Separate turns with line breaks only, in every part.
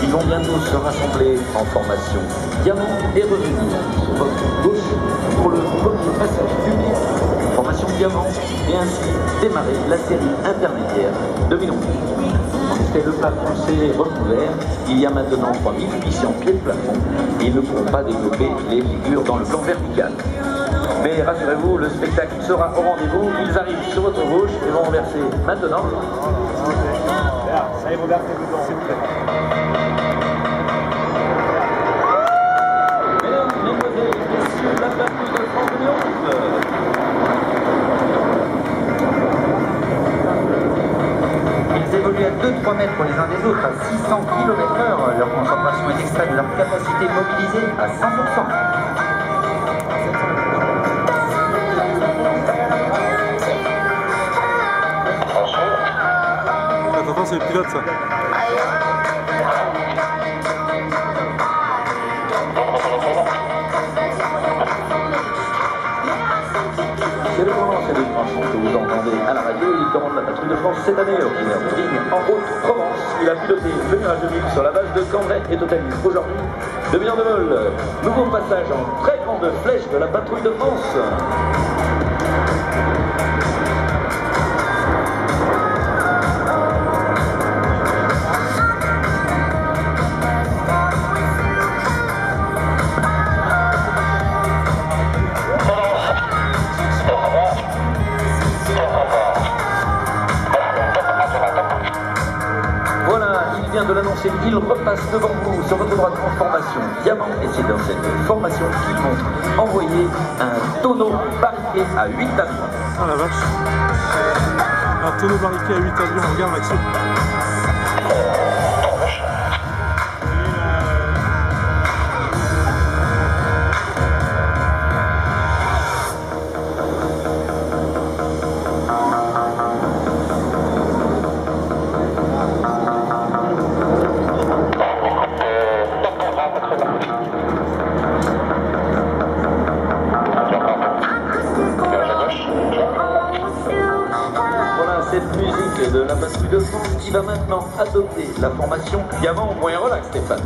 qui vont bientôt se rassembler en formation diamant et revenir sur votre gauche pour le premier passage public. Formation diamant et ainsi démarrer la série intermédiaire 2011. En effet, le plafond s'est recouvert. Il y a maintenant 3800 pieds de plafond et ils ne pourront pas développer les figures dans le plan vertical. Mais rassurez-vous, le spectacle sera au rendez-vous. Ils arrivent sur votre gauche et vont renverser maintenant.
Ça y est, Robert, s'il vous plaît.
Mesdames, mesdemoiselles, messieurs, la patrouille de France 2011.
Ils évoluent à 2-3 mètres les uns des autres, à 600 km/h. Leur concentration est extraite de leur capacité mobilisée à 100%.
Attention, c'est le pilote, ça.
C'est le commandant Cédric Franchon que vous entendez à la radio. Il commande la patrouille de France cette année, originaire de Vigne en Haute-Provence. Il a piloté le mirage de Ville sur la base de Cambrai et totalise aujourd'hui 2 millions de vols. Nouveau passage en très grande flèche de la patrouille de France. De l'annoncer, il repasse devant vous sur votre droite en formation diamant et c'est dans cette formation qu'ils vont envoyer un tonneau barriqué à 8 avions.
Ah la vache. Un tonneau barriqué à 8 avions, regarde Maxime.
Cette musique de la patrouille de France qui va maintenant adopter la formation diamant. Moyen relax, Stéphane.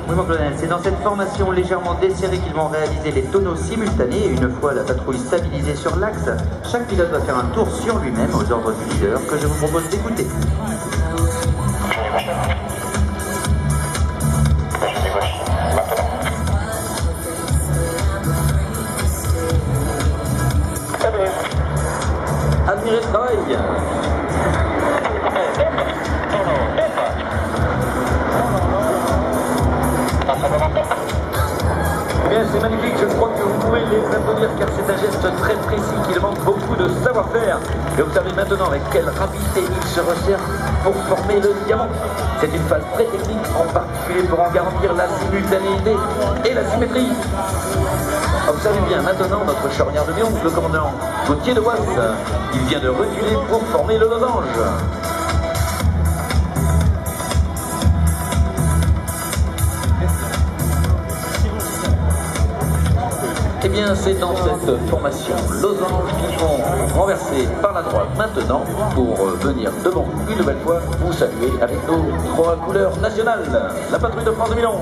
Oui, mon colonel, c'est dans cette formation légèrement desserrée qu'ils vont réaliser les tonneaux simultanés. Et une fois la patrouille stabilisée sur l'axe, chaque pilote va faire un tour sur lui-même aux ordres du leader que je vous propose d'écouter.
Admirez le travail. Eh bien, c'est magnifique, je crois que vous pouvez les applaudir car c'est un geste très précis qui demande beaucoup de savoir-faire. Et observez maintenant avec quelle rapidité ils se resserrent pour former le diamant. C'est une phase très technique, en particulier pour en garantir la simultanéité et la symétrie. Observez bien maintenant notre charognard de Lyon, le commandant Gauthier de Wass. Il vient de reculer pour former le losange. Eh bien, c'est dans cette formation losange qu'ils vont renverser par la droite maintenant pour venir devant vous une nouvelle fois vous saluer avec nos 3 couleurs nationales. La patrouille de France 2011.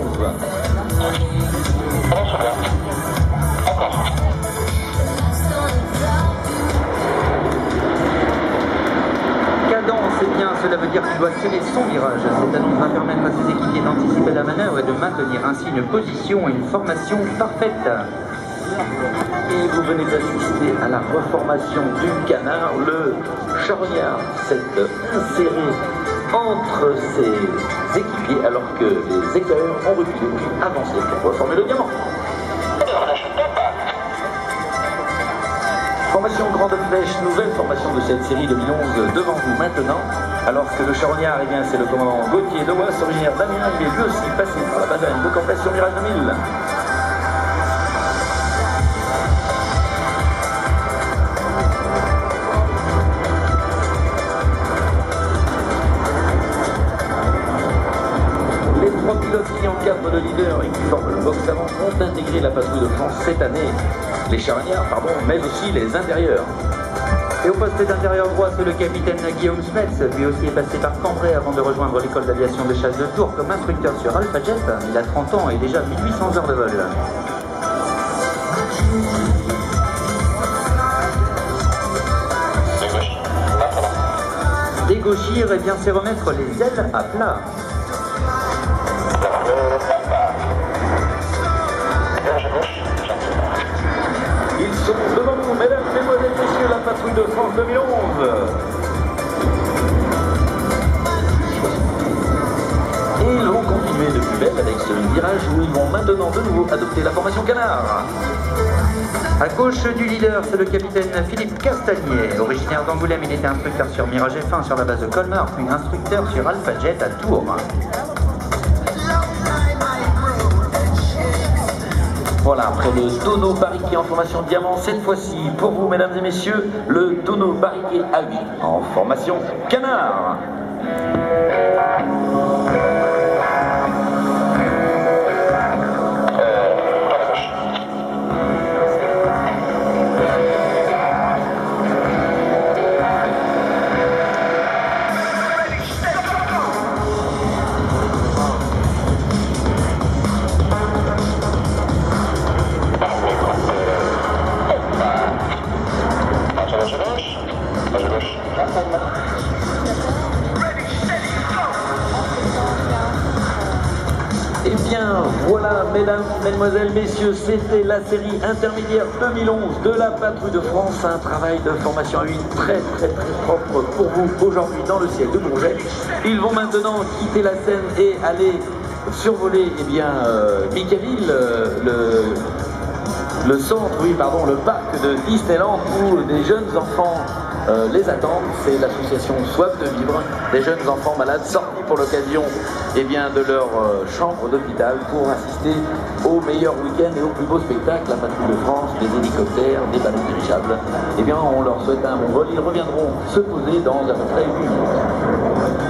Cadence, eh bien, cela veut dire qu'il doit serrer son virage. Cette annonce va permettre à ses équipiers d'anticiper la manœuvre et de maintenir ainsi une position et une formation parfaite.
Et vous venez d'assister à la reformation du canard. Le charognard s'est inséré entre ses équipiers alors que les équerreurs ont reculé puis avancé pour reformer le diamant. Formation grande flèche, nouvelle formation de cette série 2011 devant vous maintenant. Alors que le charognard, eh bien, c'est le commandant Gauthier de Wass, originaire d'Amiens. Il est lui aussi passé par la base de Cambrai sur Mirage 2000. Qui encadrent le leader et qui forment le box avant ont intégré la patrouille de France cette année. Les charognards, mais aussi les intérieurs.
Et au poste d'intérieur droit, c'est le capitaine Guillaume Smets. Lui aussi est passé par Cambrai avant de rejoindre l'école d'aviation de chasse de Tours comme instructeur sur Alpha Jet. Il a 30 ans et déjà 1800 heures de vol. Dégauchir, et bien c'est remettre les ailes à plat.
Ils sont devant nous, mesdames, mesdemoiselles, messieurs, la patrouille de France 2011. Et ils vont continuer de plus belle avec ce virage où ils vont maintenant de nouveau adopter la formation canard.
À gauche du leader, c'est le capitaine Philippe Castagnier. Originaire d'Angoulême, il était instructeur sur Mirage F1 sur la base de Colmar, puis instructeur sur Alpha Jet à Tours.
Voilà, après le tonneau barriqué en formation diamant, cette fois-ci, pour vous, mesdames et messieurs, le tonneau barriqué A8 en formation canard. Et bien voilà, mesdames, mesdemoiselles, messieurs, c'était la série intermédiaire 2011 de la Patrouille de France, un travail de formation à 8 très propre pour vous aujourd'hui dans le ciel de Bourget. Ils vont maintenant quitter la scène et aller survoler Mickeyville, le centre, oui pardon, le parc de Disneyland où des jeunes enfants les attendent. C'est l'association Soif de Vivre, des jeunes enfants malades sortis pour l'occasion de leur chambre d'hôpital pour assister au meilleur week-end et au plus beau spectacle, la Patrouille de France, des hélicoptères, des ballons dirigeables. On leur souhaite un bon vol. Ils reviendront se poser dans à peu près 8 minutes.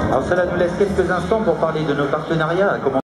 Alors cela nous laisse quelques instants pour parler de nos partenariats.